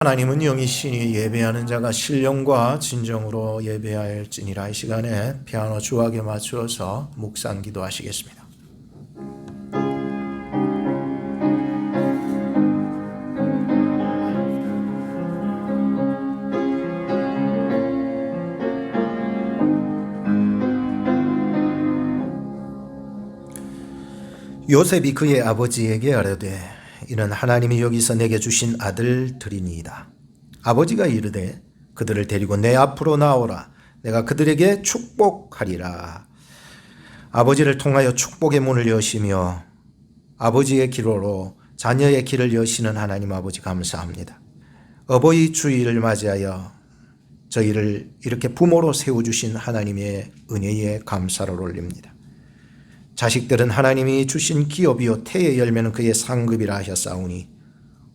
하나님은 영이시니 예배하는 자가 신령과 진정으로 예배할지니라. 이 시간에 피아노 주악에 맞추어서 묵상 기도하시겠습니다. 요셉이 그의 아버지에게 아뢰되 이는 하나님이 여기서 내게 주신 아들들이니이다. 아버지가 이르되 그들을 데리고 내 앞으로 나오라. 내가 그들에게 축복하리라. 아버지를 통하여 축복의 문을 여시며 아버지의 기로로 자녀의 길을 여시는 하나님 아버지 감사합니다. 어버이 주일을 맞이하여 저희를 이렇게 부모로 세워주신 하나님의 은혜에 감사를 올립니다. 자식들은 하나님이 주신 기업이요 태의 열매는 그의 상급이라 하셨사오니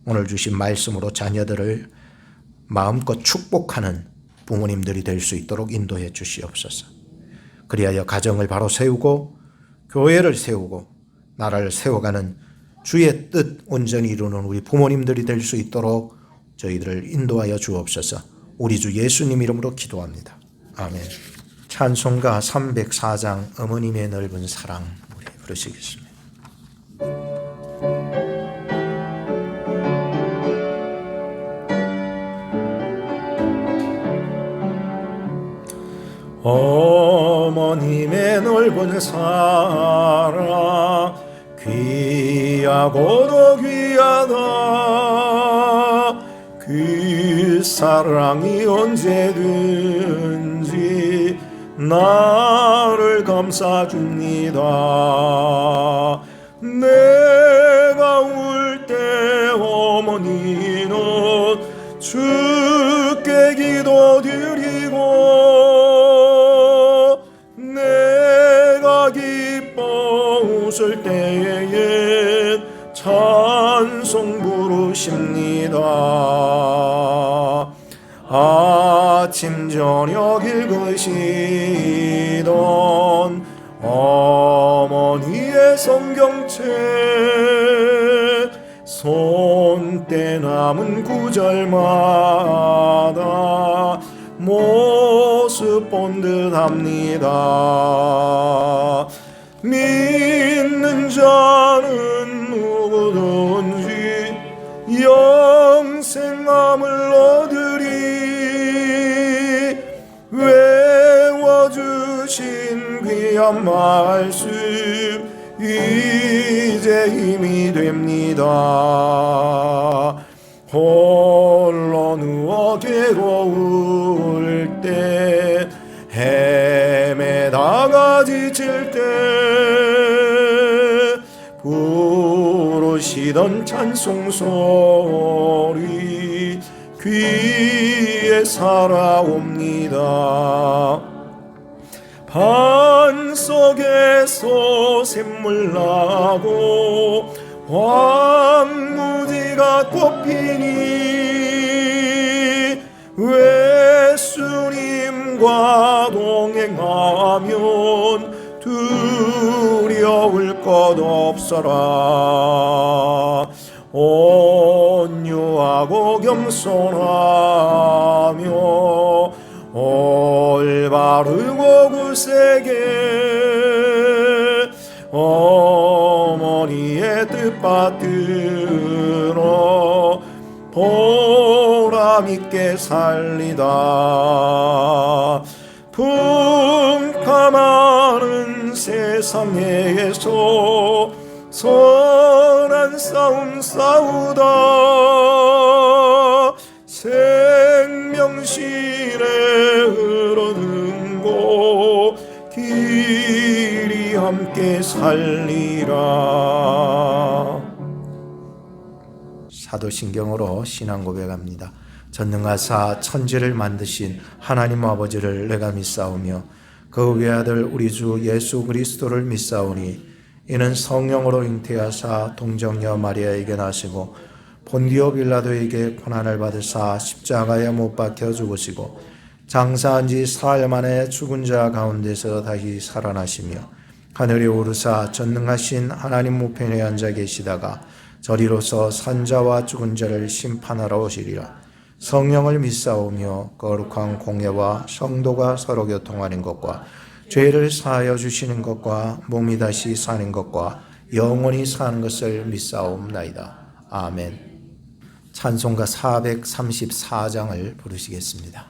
오늘 주신 말씀으로 자녀들을 마음껏 축복하는 부모님들이 될 수 있도록 인도해 주시옵소서. 그리하여 가정을 바로 세우고 교회를 세우고 나라를 세워가는 주의 뜻 온전히 이루는 우리 부모님들이 될 수 있도록 저희들을 인도하여 주옵소서. 우리 주 예수님 이름으로 기도합니다. 아멘. 찬송가 304장 어머님의 넓은 사랑 우리 부르시겠습니다. 어머님의 넓은 사랑 귀하고도 귀하다. 그 사랑이 언제든지 나를 감싸줍니다. 내가 울 때 어머니는 주께 기도드리고 내가 기뻐 웃을 때에 찬송 부르십니다. 아침 저녁 읽으시던 어머니의 성경책 손때 남은 구절마다 모습 본 듯합니다. 믿는 자는 누구든지 영생함을 얻으리. 외워주신 귀한 말씀 이제 힘이 됩니다. 홀로 누워 괴로울 때 헤매다가 지칠 때 부르시던 찬송 소리 귀에 살아옵니다. 반석에서 샘물 나고 황무지가 꽃피니 예수님과 동행하면 두려울 것 없어라. 온유하고 겸손하며 올바르고 굳세게 어머니의 뜻 받들어 보람있게 살리다. 풍파많은 세상에서 선한 싸움 싸우다 생명실에 흐르는 곳 길이 함께 살리라. 사도신경으로 신앙 고백합니다. 전능하사 천지를 만드신 하나님 아버지를 내가 믿사오며 그 외아들 우리 주 예수 그리스도를 믿사오니 이는 성령으로 잉태하사 동정녀 마리아에게 나시고 본디오 빌라도에게 고난을 받으사 십자가에 못 박혀 죽으시고 장사한 지 사흘 만에 죽은 자 가운데서 다시 살아나시며 하늘에 오르사 전능하신 하나님 우편에 앉아 계시다가 저리로서 산자와 죽은 자를 심판하러 오시리라. 성령을 믿사오며 거룩한 공예와 성도가 서로 교통하는 것과 죄를 사하여 주시는 것과 몸이 다시 사는 것과 영원히 사는 것을 믿사옵나이다. 아멘. 찬송가 434장을 부르시겠습니다.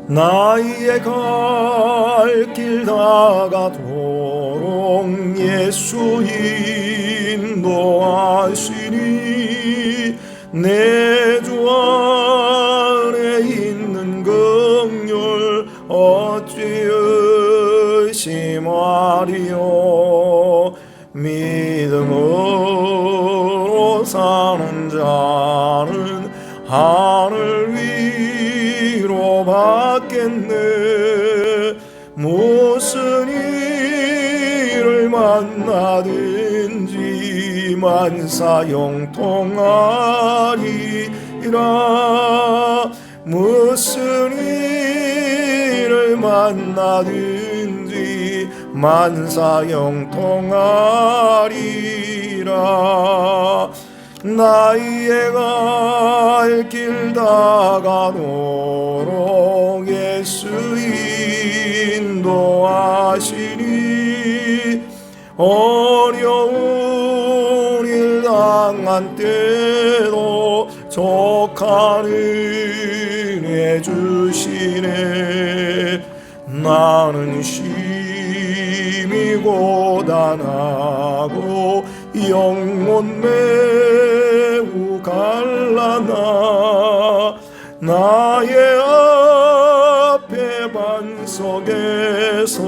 나의 갈 길 다가도록 예수 인도하시니 내 주 안에 있는 긍휼 어찌 의심하리요. 믿음으로 사는 자는 하늘 위로 받겠네. 무슨 일을 만나든지 만사형통하리라. 무슨 일을 만나든지 만사형통하리라. 나의 갈 길 다가도록 예수 인도하시니 어려운 일 당한 때도 족한 은혜 주시네. 나는 심히 고단하고 영혼 매우 갈라나 나의 앞에 반석에서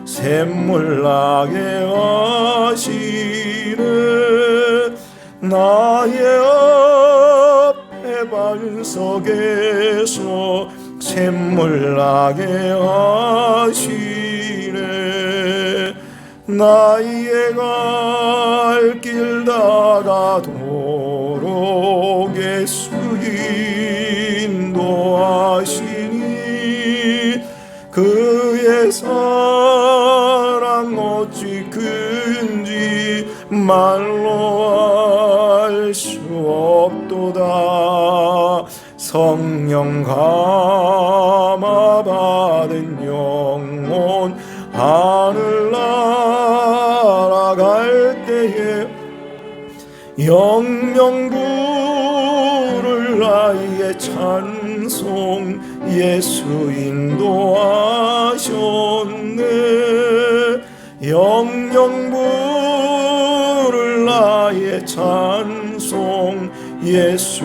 샘물 나게 하시네. 나의 앞에 반석에서 샘물 나게 하시네. 나의 갈 길 다가도록 예수 인도하시니 그의 사랑 어찌 큰지 말로 알 수 없도다. 성령 감화 받은 영혼 하늘 날아갈 때에 영영 부를 나의 찬송 예수 인도하셨네. 영영 부를 나의 찬송 예수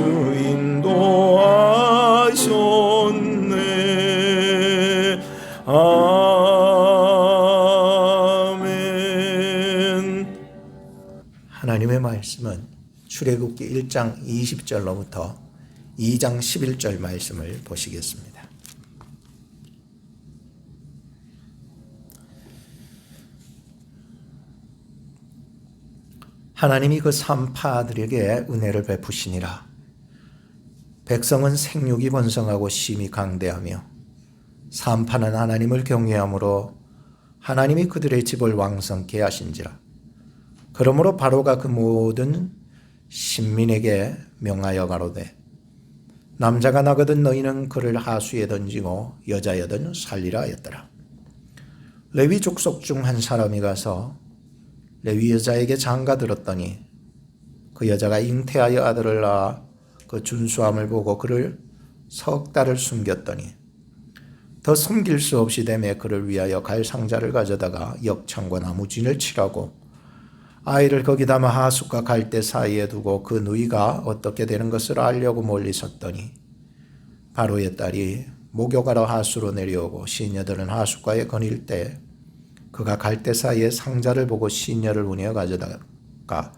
인도하셨네. 아멘. 하나님의 말씀은 출애굽기 1장 20절로부터 2장 11절 말씀을 보시겠습니다. 하나님이 그 산파들에게 은혜를 베푸시니라. 백성은 생육이 번성하고 심히 강대하며 산파는 하나님을 경외함으로 하나님이 그들의 집을 왕성케 하신지라. 그러므로 바로가 그 모든 신민에게 명하여 가로되 남자가 나거든 너희는 그를 하수에 던지고 여자여든 살리라 하였더라. 레위 족속 중 한 사람이 가서 레위 여자에게 장가들었더니 그 여자가 잉태하여 아들을 낳아 그 준수함을 보고 그를 석 달을 숨겼더니 더 숨길 수 없이 되매 그를 위하여 갈 상자를 가져다가 역창과 나무진을 칠하고 아이를 거기 담아 하숫과 갈대 사이에 두고 그 누이가 어떻게 되는 것을 알려고 멀리 섰더니 바로의 딸이 목욕하러 하수로 내려오고 시녀들은 하숫가에 거닐 때 그가 갈대 사이에 상자를 보고 시녀를 운여 가져다가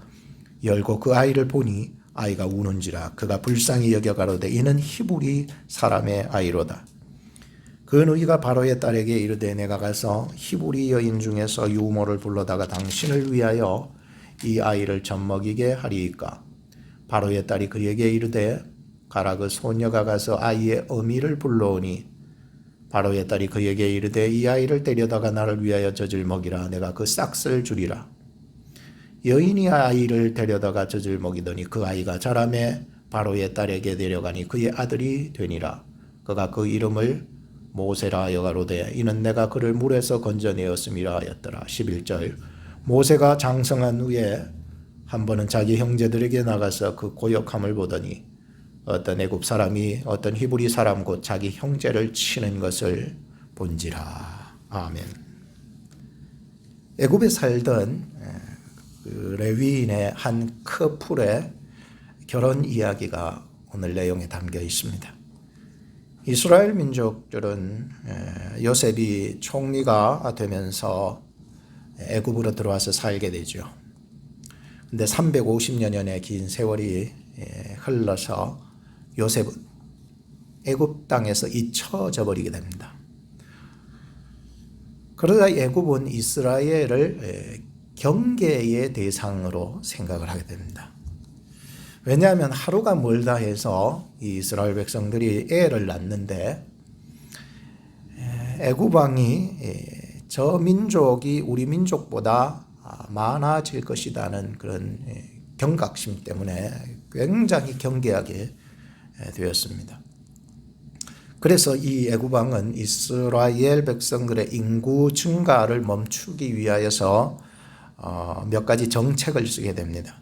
열고 그 아이를 보니 아이가 우는지라. 그가 불쌍히 여겨 가로되 이는 히브리 사람의 아이로다. 그 누이가 바로의 딸에게 이르되 내가 가서 히브리 여인 중에서 유모를 불러다가 당신을 위하여 이 아이를 젖먹이게 하리이까. 바로의 딸이 그에게 이르되 가라. 그 소녀가 가서 아이의 어미를 불러오니 바로의 딸이 그에게 이르되 이 아이를 데려다가 나를 위하여 젖을 먹이라. 내가 그 싹을 주리라. 여인이 아이를 데려다가 젖을 먹이더니 그 아이가 자라매 바로의 딸에게 데려가니 그의 아들이 되니라. 그가 그 이름을 모세라 하여가로되 이는 내가 그를 물에서 건져내었음이라 하였더라. 11절 모세가 장성한 후에 한 번은 자기 형제들에게 나가서 그 고역함을 보더니 어떤 애굽 사람이 어떤 히브리 사람 곧 자기 형제를 치는 것을 본지라. 아멘. 애굽에 살던 그 레위인의 한 커플의 결혼 이야기가 오늘 내용에 담겨 있습니다. 이스라엘 민족들은 요셉이 총리가 되면서 애굽으로 들어와서 살게 되죠. 근데 350여 년의 긴 세월이 흘러서 요셉은 애굽 땅에서 잊혀져 버리게 됩니다. 그러다 애굽은 이스라엘을 경계의 대상으로 생각을 하게 됩니다. 왜냐하면 하루가 멀다 해서 이 이스라엘 백성들이 애를 낳는데 애굽 왕이 저 민족이 우리 민족보다 많아질 것이라는 그런 경각심 때문에 굉장히 경계하게 되었습니다. 그래서 이 애굽 왕은 이스라엘 백성들의 인구 증가를 멈추기 위하여서 몇 가지 정책을 쓰게 됩니다.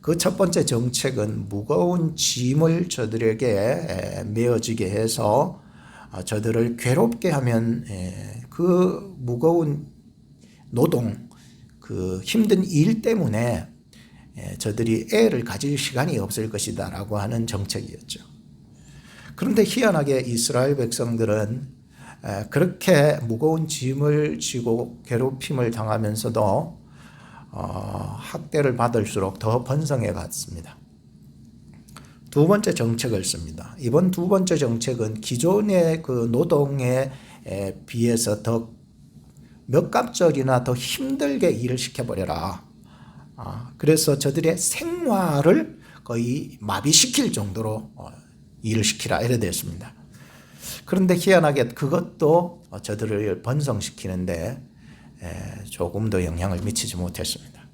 그 첫 번째 정책은 무거운 짐을 저들에게 메어지게 해서 저들을 괴롭게 하면 그 무거운 노동, 그 힘든 일 때문에 저들이 애를 가질 시간이 없을 것이다 라고 하는 정책이었죠. 그런데 희한하게 이스라엘 백성들은 그렇게 무거운 짐을 지고 괴롭힘을 당하면서도 학대를 받을수록 더 번성해 갔습니다. 두 번째 정책을 씁니다. 이번 두 번째 정책은 기존의 그 노동에 비해서 더 몇 갑절이나 더 힘들게 일을 시켜버려라. 그래서 저들의 생활을 거의 마비시킬 정도로 일을 시키라 이래 됐습니다. 그런데 희한하게 그것도 저들을 번성시키는데 조금 더 영향을 미치지 못했습니다.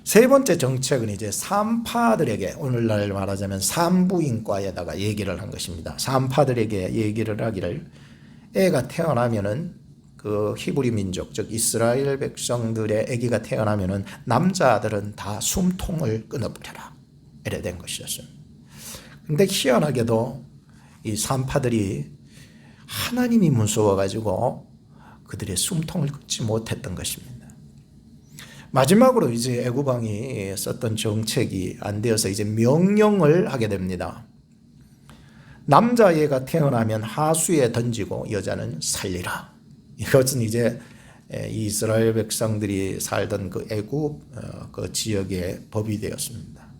세 번째 정책은 이제 산파들에게 오늘날 말하자면 산부인과에다가 얘기를 한 것입니다. 산파들에게 얘기를 하기를 애가 태어나면은 그 히브리 민족 즉 이스라엘 백성들의 아기가 태어나면은 남자들은 다 숨통을 끊어버려라 이래 된 것이었습니다. 근데 희한하게도 이 산파들이 하나님이 무서워가지고 그들의 숨통을 끊지 못했던 것입니다. 마지막으로 이제 애굽 왕이 썼던 정책이 안 되어서 이제 명령을 하게 됩니다. 남자애가 태어나면 하수에 던지고 여자는 살리라. 이것은 이제 이스라엘 백성들이 살던 그 애굽 그 지역의 법이 되었습니다.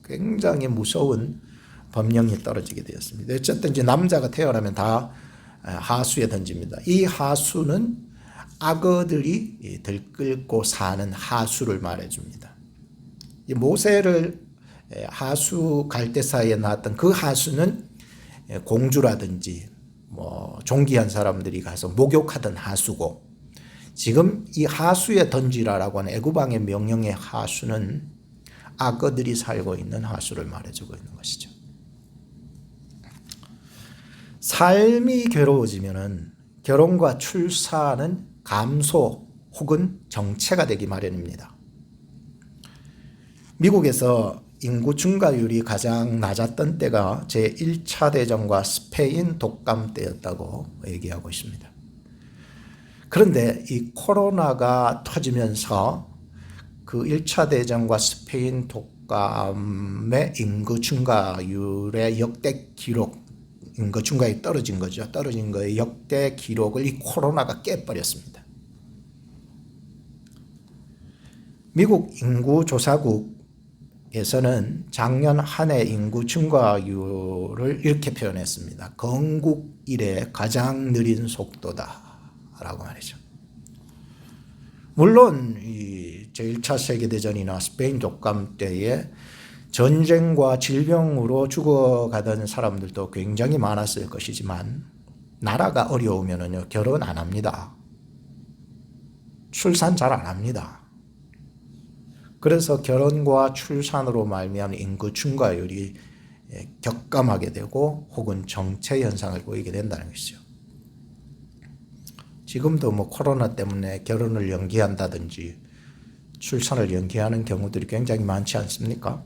굉장히 무서운 법령이 떨어지게 되었습니다. 어쨌든 이제 남자가 태어나면 다 하수에 던집니다. 이 하수는 악어들이 들끓고 사는 하수를 말해줍니다. 이 모세를 하수 갈대사이에 낳았던 그 하수는 공주라든지 뭐 존귀한 사람들이 가서 목욕하던 하수고, 지금 이 하수에 던지라라고 하는 애굽 왕의 명령의 하수는 악어들이 살고 있는 하수를 말해주고 있는 것이죠. 삶이 괴로워지면은 결혼과 출산은 감소 혹은 정체가 되기 마련입니다. 미국에서 인구 증가율이 가장 낮았던 때가 제1차 대전과 스페인 독감 때였다고 얘기하고 있습니다. 그런데 이 코로나가 터지면서 그 1차 대전과 스페인 독감의 인구 증가율의 역대 기록, 인구 증가율이 떨어진 거죠. 떨어진 거의 역대 기록을 이 코로나가 깨버렸습니다. 미국 인구조사국에서는 작년 한 해 인구 증가율을 이렇게 표현했습니다. 건국 이래 가장 느린 속도다라고 말이죠. 물론 이 제1차 세계대전이나 스페인 독감 때에 전쟁과 질병으로 죽어가던 사람들도 굉장히 많았을 것이지만 나라가 어려우면은요, 결혼 안 합니다. 출산 잘 안 합니다. 그래서 결혼과 출산으로 말미암은 인구 증가율이 격감하게 되고 혹은 정체 현상을 보이게 된다는 것이죠. 지금도 뭐 코로나 때문에 결혼을 연기한다든지 출산을 연기하는 경우들이 굉장히 많지 않습니까?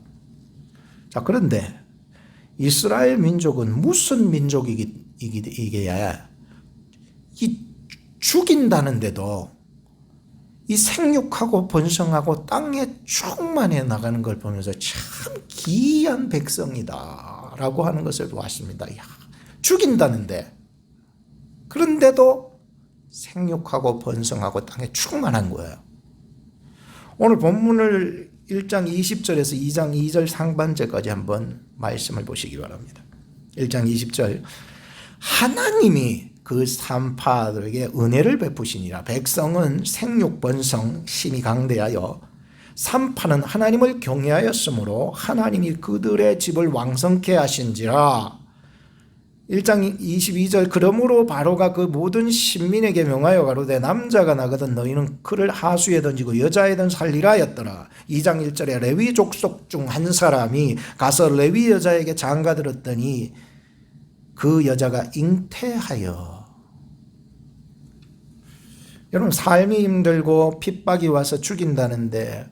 자, 그런데 이스라엘 민족은 무슨 민족이게야 이 죽인다는데도 이 생육하고 번성하고 땅에 충만해 나가는 걸 보면서 참 기이한 백성이다 라고 하는 것을 보았습니다. 야, 죽인다는데 그런데도 생육하고 번성하고 땅에 충만한 거예요. 오늘 본문을 1장 20절에서 2장 2절 상반절까지 한번 말씀을 보시기 바랍니다. 1장 20절 하나님이 그 산파들에게 은혜를 베푸시니라. 백성은 생육 번성 심히 강대하여 산파는 하나님을 경외하였으므로 하나님이 그들의 집을 왕성케 하신지라. 1장 22절 그러므로 바로가 그 모든 신민에게 명하여 가로되 남자가 나거든 너희는 그를 하수에 던지고 여자애든 살리라 하였더라. 2장 1절에 레위 족속 중 한 사람이 가서 레위 여자에게 장가들었더니 그 여자가 잉태하여. 여러분 삶이 힘들고 핍박이 와서 죽인다는데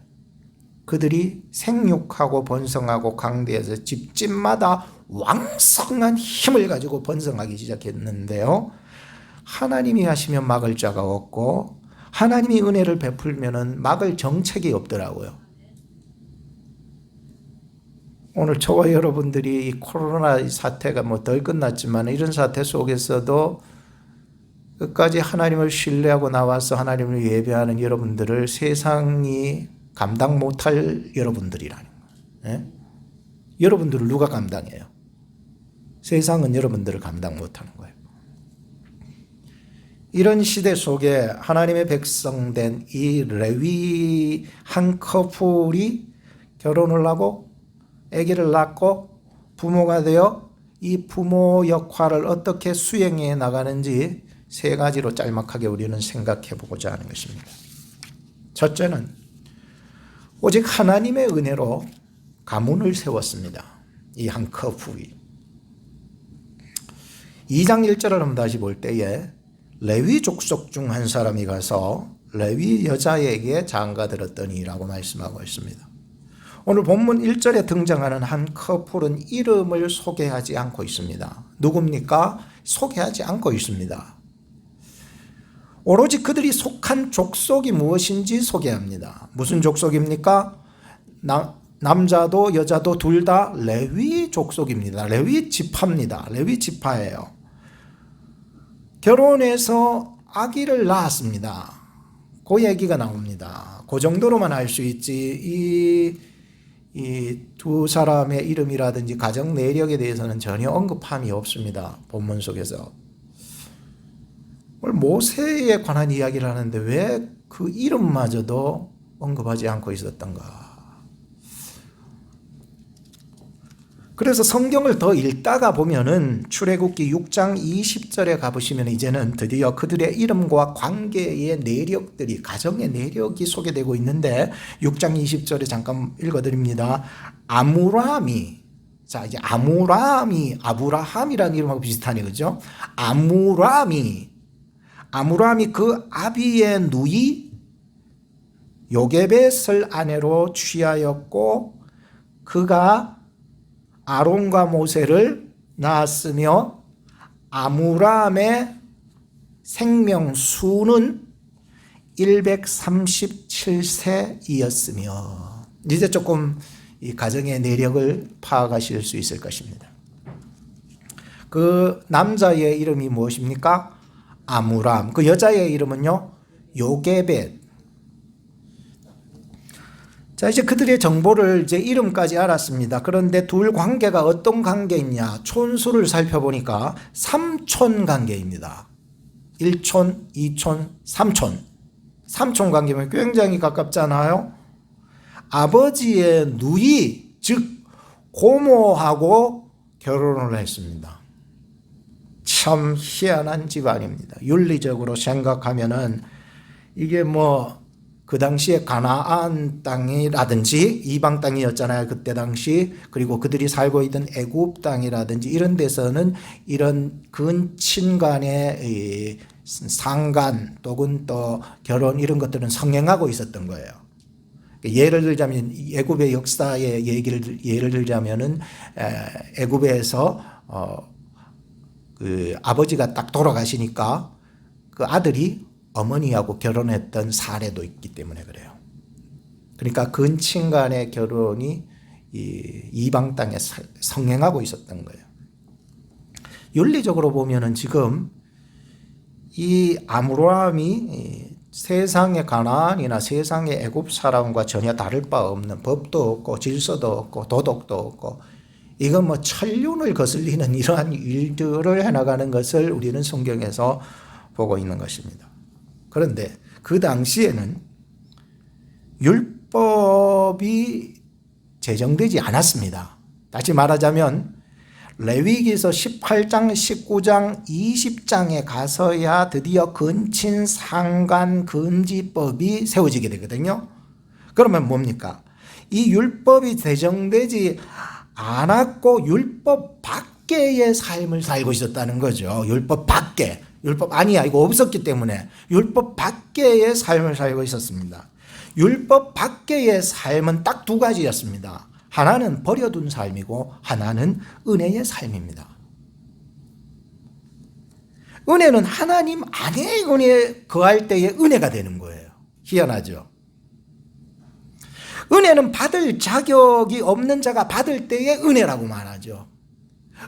그들이 생육하고 번성하고 강대해서 집집마다 왕성한 힘을 가지고 번성하기 시작했는데요. 하나님이 하시면 막을 자가 없고 하나님이 은혜를 베풀면 막을 정책이 없더라고요. 오늘 저와 여러분들이 이 코로나 사태가 뭐 덜 끝났지만 이런 사태 속에서도 끝까지 하나님을 신뢰하고 나와서 하나님을 예배하는 여러분들을 세상이 감당 못할 여러분들이라는 거예요. 예? 여러분들을 누가 감당해요? 세상은 여러분들을 감당 못하는 거예요. 이런 시대 속에 하나님의 백성된 이 레위 한 커플이 결혼을 하고 아기를 낳고 부모가 되어 이 부모 역할을 어떻게 수행해 나가는지 세 가지로 짤막하게 우리는 생각해 보고자 하는 것입니다. 첫째는 오직 하나님의 은혜로 가문을 세웠습니다. 이 한 커플이. 2장 1절을 한번 다시 볼 때에 레위 족속 중 한 사람이 가서 레위 여자에게 장가들었더니 라고 말씀하고 있습니다. 오늘 본문 1절에 등장하는 한 커플은 이름을 소개하지 않고 있습니다. 누굽니까? 소개하지 않고 있습니다. 오로지 그들이 속한 족속이 무엇인지 소개합니다. 무슨 족속입니까? 남자도 여자도 둘 다 레위 족속입니다. 레위 지파입니다. 레위 지파예요. 결혼해서 아기를 낳았습니다. 그 얘기가 나옵니다. 그 정도로만 알 수 있지 이 두 사람의 이름이라든지 가정 내력에 대해서는 전혀 언급함이 없습니다. 본문 속에서. 모세에 관한 이야기를 하는데 왜 그 이름마저도 언급하지 않고 있었던가. 그래서 성경을 더 읽다가 보면은 출애굽기 6장 20절에 가보시면 이제는 드디어 그들의 이름과 관계의 내력들이 가정의 내력이 소개되고 있는데 6장 20절에 잠깐 읽어드립니다. 아므람이 자 이제 아브라함이라는 이름하고 비슷하네 그죠? 아므람이 그 아비의 누이 요게벳을 아내로 취하였고 그가 아론과 모세를 낳았으며 아므람의 생명수는 137세이었으며 이제 조금 이 가정의 내력을 파악하실 수 있을 것입니다. 그 남자의 이름이 무엇입니까? 아므람. 그 여자의 이름은요? 요게벳. 자, 이제 그들의 정보를 이제 이름까지 알았습니다. 그런데 둘 관계가 어떤 관계이냐? 촌수를 살펴보니까 삼촌 관계입니다. 1촌, 2촌, 3촌. 삼촌 관계면 굉장히 가깝잖아요. 아버지의 누이, 즉 고모하고 결혼을 했습니다. 참 희한한 집안입니다. 윤리적으로 생각하면은 이게 뭐 그 당시에 가나안 땅이라든지 이방 땅이었잖아요. 그때 당시. 그리고 그들이 살고 있던 애굽 땅이라든지 이런 데서는 이런 근친 간의 상간 또는 또 결혼 이런 것들은 성행하고 있었던 거예요. 예를 들자면 애굽의 역사의 예를 들자면은 애굽에서 그 아버지가 딱 돌아가시니까 그 아들이 어머니하고 결혼했던 사례도 있기 때문에 그래요. 그러니까 근친 간의 결혼이 이방 땅에 성행하고 있었던 거예요. 윤리적으로 보면은 지금 이 아므로함이 세상의 가나안이나 세상의 애굽 사람과 전혀 다를 바 없는 법도 없고 질서도 없고 도덕도 없고 이건 뭐 천륜을 거슬리는 이러한 일들을 해나가는 것을 우리는 성경에서 보고 있는 것입니다. 그런데 그 당시에는 율법이 제정되지 않았습니다. 다시 말하자면 레위기서 18장, 19장, 20장에 가서야 드디어 근친 상간 금지법이 세워지게 되거든요. 그러면 뭡니까? 이 율법이 제정되지 않았고 율법 밖의 삶을 살고 있었다는 거죠. 율법 밖에. 율법 아니야 이거 없었기 때문에 율법 밖의 삶을 살고 있었습니다. 율법 밖의 삶은 딱 두 가지였습니다. 하나는 버려둔 삶이고 하나는 은혜의 삶입니다. 은혜는 하나님 안에 은혜 거할 때의 은혜가 되는 거예요. 희한하죠. 은혜는 받을 자격이 없는 자가 받을 때의 은혜라고 말하죠.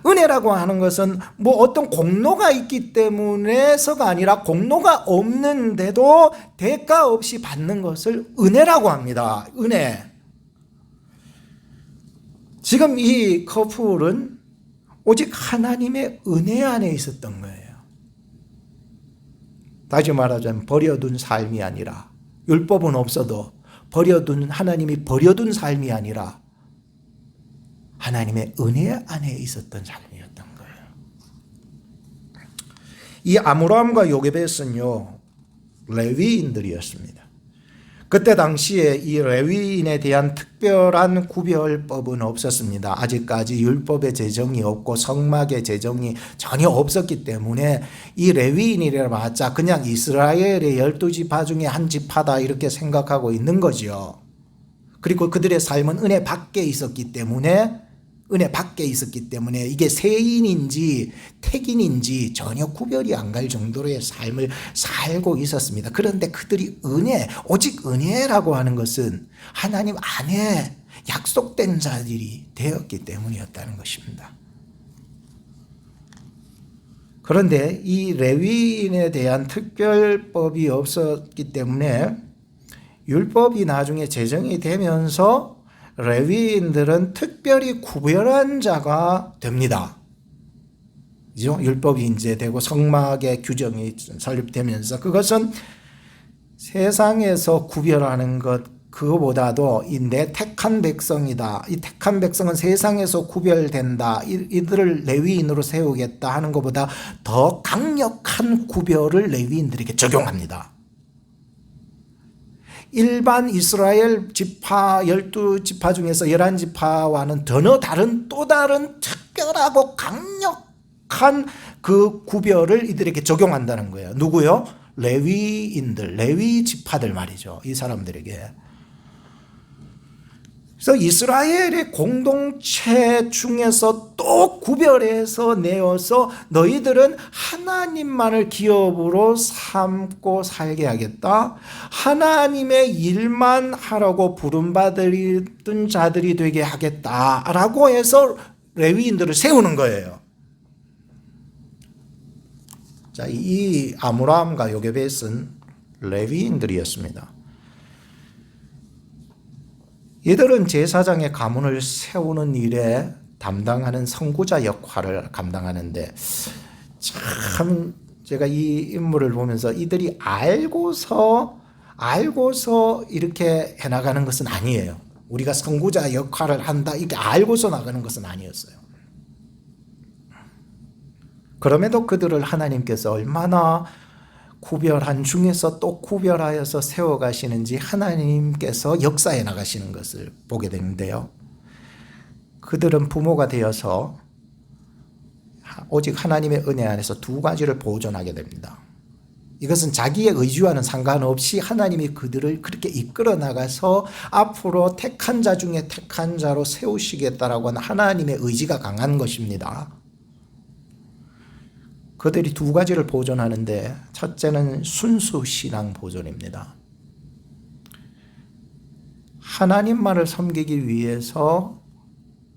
은혜라고 하는 것은 뭐 어떤 공로가 있기 때문에서가 아니라 공로가 없는데도 대가 없이 받는 것을 은혜라고 합니다. 은혜. 지금 이 커플은 오직 하나님의 은혜 안에 있었던 거예요. 다시 말하자면 버려둔 삶이 아니라 율법은 없어도 하나님이 버려둔 삶이 아니라 하나님의 은혜 안에 있었던 삶이었던 거예요. 이 아므람과 요게벳은요 레위인들이었습니다. 그때 당시에 이 레위인에 대한 특별한 구별법은 없었습니다. 아직까지 율법의 제정이 없고 성막의 제정이 전혀 없었기 때문에 이 레위인이라 봤자 그냥 이스라엘의 12지파 중에 한 지파다 이렇게 생각하고 있는 거죠. 그리고 그들의 삶은 은혜 밖에 있었기 때문에 이게 세인인지 택인인지 전혀 구별이 안 갈 정도로의 삶을 살고 있었습니다. 그런데 그들이 오직 은혜라고 하는 것은 하나님 안에 약속된 자들이 되었기 때문이었다는 것입니다. 그런데 이 레위인에 대한 특별법이 없었기 때문에 율법이 나중에 제정이 되면서 레위인들은 특별히 구별한 자가 됩니다. 그죠? 율법이 이제 되고 성막의 규정이 설립되면서 그것은 세상에서 구별하는 것 그거보다도 내 택한 백성이다. 이 택한 백성은 세상에서 구별된다. 이들을 레위인으로 세우겠다 하는 것보다 더 강력한 구별을 레위인들에게 적용합니다. 일반 이스라엘 지파 12지파 중에서 11지파와는 전혀 다른 또 다른 특별하고 강력한 그 구별을 이들에게 적용한다는 거예요. 누구요? 레위인들, 레위 지파들 말이죠. 이 사람들에게. 그래서 이스라엘의 공동체 중에서 또 구별해서 내어서 너희들은 하나님만을 기업으로 삼고 살게 하겠다. 하나님의 일만 하라고 부름받은 자들이 되게 하겠다라고 해서 레위인들을 세우는 거예요. 자, 이 아므람과 요게벳은 레위인들이었습니다. 이들은 제사장의 가문을 세우는 일에 담당하는 선구자 역할을 감당하는데 참 제가 이 인물을 보면서 이들이 알고서 이렇게 해나가는 것은 아니에요. 우리가 선구자 역할을 한다 이렇게 알고서 나가는 것은 아니었어요. 그럼에도 그들을 하나님께서 얼마나 구별한 중에서 또 구별하여서 세워가시는지 하나님께서 역사해 나가시는 것을 보게 되는데요. 그들은 부모가 되어서 오직 하나님의 은혜 안에서 두 가지를 보존하게 됩니다. 이것은 자기의 의지와는 상관없이 하나님이 그들을 그렇게 이끌어 나가서 앞으로 택한 자 중에 택한 자로 세우시겠다라고 하는 하나님의 의지가 강한 것입니다. 그들이 두 가지를 보존하는데 첫째는 순수신앙 보존입니다. 하나님만을 섬기기 위해서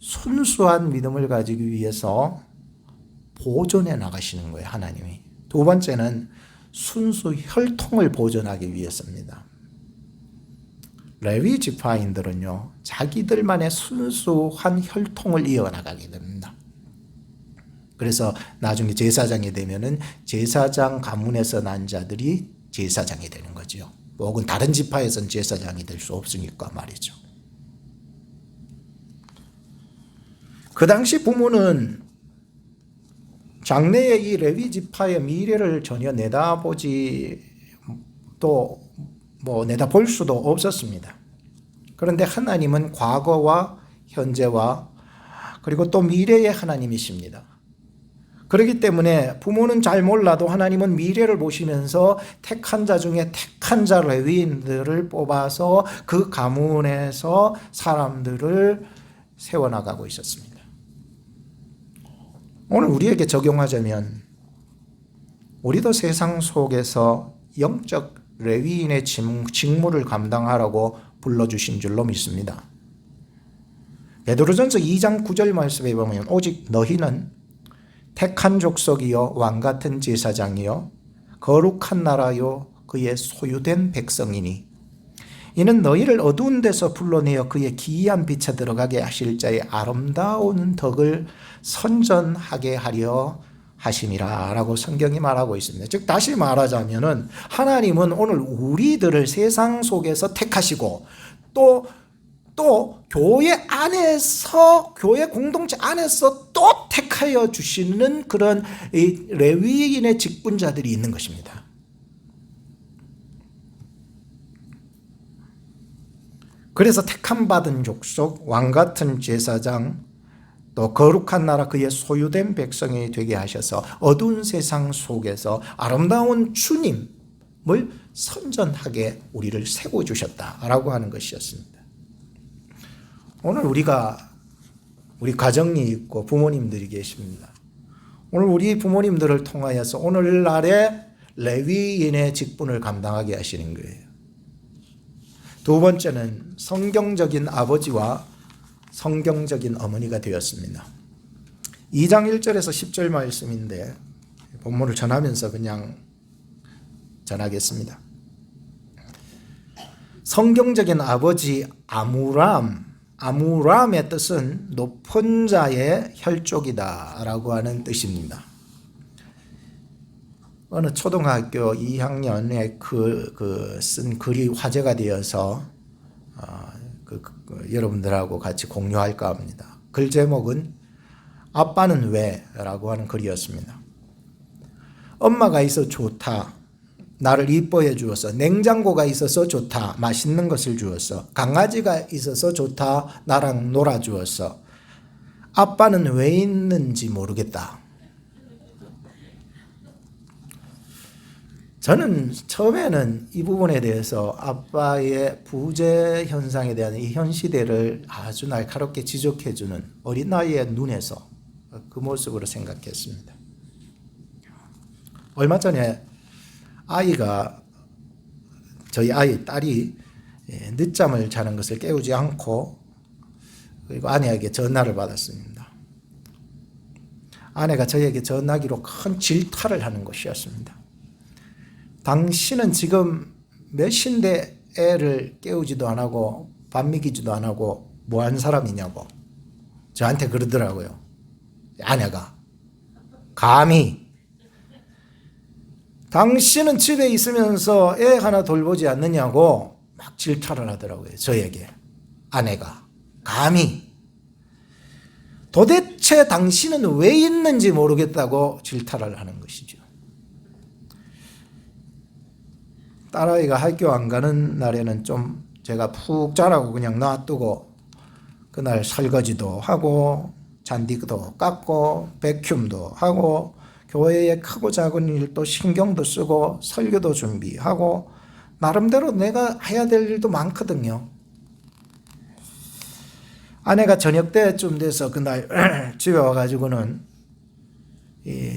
순수한 믿음을 가지기 위해서 보존해 나가시는 거예요, 하나님이. 두 번째는 순수 혈통을 보존하기 위해서입니다. 레위 지파인들은요, 자기들만의 순수한 혈통을 이어나가게 됩니다. 그래서 나중에 제사장이 되면은 제사장 가문에서 난 자들이 제사장이 되는 거죠. 혹은 다른 지파에서는 제사장이 될 수 없으니까 말이죠. 그 당시 부모는 장래의 이 레위 지파의 미래를 전혀 내다보지 또 내다볼 수도 없었습니다. 그런데 하나님은 과거와 현재와 그리고 또 미래의 하나님이십니다. 그렇기 때문에 부모는 잘 몰라도 하나님은 미래를 보시면서 택한 자 중에 택한 자 레위인들을 뽑아서 그 가문에서 사람들을 세워나가고 있었습니다. 오늘 우리에게 적용하자면 우리도 세상 속에서 영적 레위인의 직무를 감당하라고 불러주신 줄로 믿습니다. 베드로전서 2장 9절 말씀에 보면 오직 너희는 택한 족속이요 왕같은 제사장이요 거룩한 나라요 그의 소유된 백성이니 이는 너희를 어두운 데서 불러내어 그의 기이한 빛에 들어가게 하실 자의 아름다운 덕을 선전하게 하려 하심이라 라고 성경이 말하고 있습니다. 즉 다시 말하자면은 하나님은 오늘 우리들을 세상 속에서 택하시고 또 교회 안에서 교회 공동체 안에서 또 택하여 주시는 그런 이 레위인의 직분자들이 있는 것입니다. 그래서 택함 받은 족속, 왕 같은 제사장, 또 거룩한 나라 그의 소유된 백성이 되게 하셔서 어두운 세상 속에서 아름다운 주님을 선전하게 우리를 세워주셨다라고 하는 것이었습니다. 오늘 우리 가정이 있고 부모님들이 계십니다. 오늘 우리 부모님들을 통하여서 오늘날의 레위인의 직분을 감당하게 하시는 거예요. 두 번째는 성경적인 아버지와 성경적인 어머니가 되었습니다. 2장 1절에서 10절 말씀인데 본문을 전하면서 그냥 전하겠습니다. 성경적인 아버지 아무람의 뜻은 높은 자의 혈족이다 라고 하는 뜻입니다. 어느 초등학교 2학년에 쓴 글이 화제가 되어서 여러분들하고 같이 공유할까 합니다. 글 제목은 아빠는 왜? 라고 하는 글이었습니다. 엄마가 있어 좋다. 나를 이뻐해 주었어. 냉장고가 있어서 좋다. 맛있는 것을 주었어. 강아지가 있어서 좋다. 나랑 놀아주었어. 아빠는 왜 있는지 모르겠다. 저는 처음에는 이 부분에 대해서 아빠의 부재 현상에 대한 이 현 시대를 아주 날카롭게 지적해주는 어린 나이의 눈에서 그 모습으로 생각했습니다. 얼마 전에 저희 딸이 늦잠을 자는 것을 깨우지 않고 그리고 아내에게 전화를 받았습니다. 아내가 저에게 전화기로 큰 질타를 하는 것이었습니다. 당신은 지금 몇인데 애를 깨우지도 안 하고 밥 먹이지도 안 하고 뭐 하는 사람이냐고 저한테 그러더라고요. 아내가 감히 당신은 집에 있으면서 애 하나 돌보지 않느냐고 막 질타를 하더라고요. 저에게 아내가 감히 도대체 당신은 왜 있는지 모르겠다고 질타를 하는 것이죠. 딸아이가 학교 안 가는 날에는 좀 제가 푹 자라고 그냥 놔두고 그날 설거지도 하고 잔디도 깎고 베큐움도 하고 교회에 크고 작은 일도 신경도 쓰고 설교도 준비하고 나름대로 내가 해야 될 일도 많거든요. 아내가 저녁 때쯤 돼서 그날 집에 와가지고는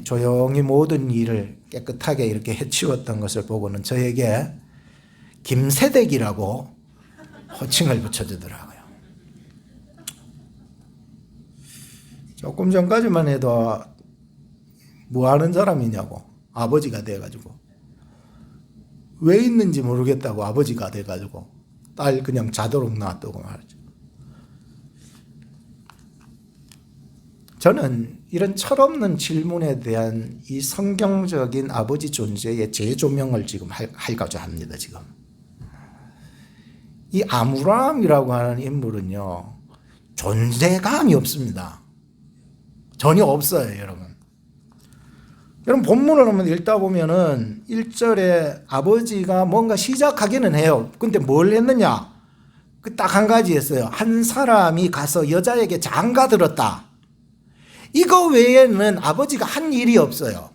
조용히 모든 일을 깨끗하게 이렇게 해치웠던 것을 보고는 저에게 김세댁이라고 호칭을 붙여주더라고요. 조금 전까지만 해도 뭐 하는 사람이냐고 아버지가 돼가지고 왜 있는지 모르겠다고 아버지가 돼가지고 딸 그냥 자도록 놔두고 말이죠. 저는 이런 철없는 질문에 대한 이 성경적인 아버지 존재의 재조명을 지금 하고자 합니다. 지금 이 아므람이라고 하는 인물은요 존재감이 없습니다. 전혀 없어요. 여러분 본문을 한번 읽다 보면은 1절에 아버지가 뭔가 시작하기는 해요. 근데 뭘 했느냐? 그 딱 한 가지 했어요. 한 사람이 가서 여자에게 장가 들었다. 이거 외에는 아버지가 한 일이 없어요.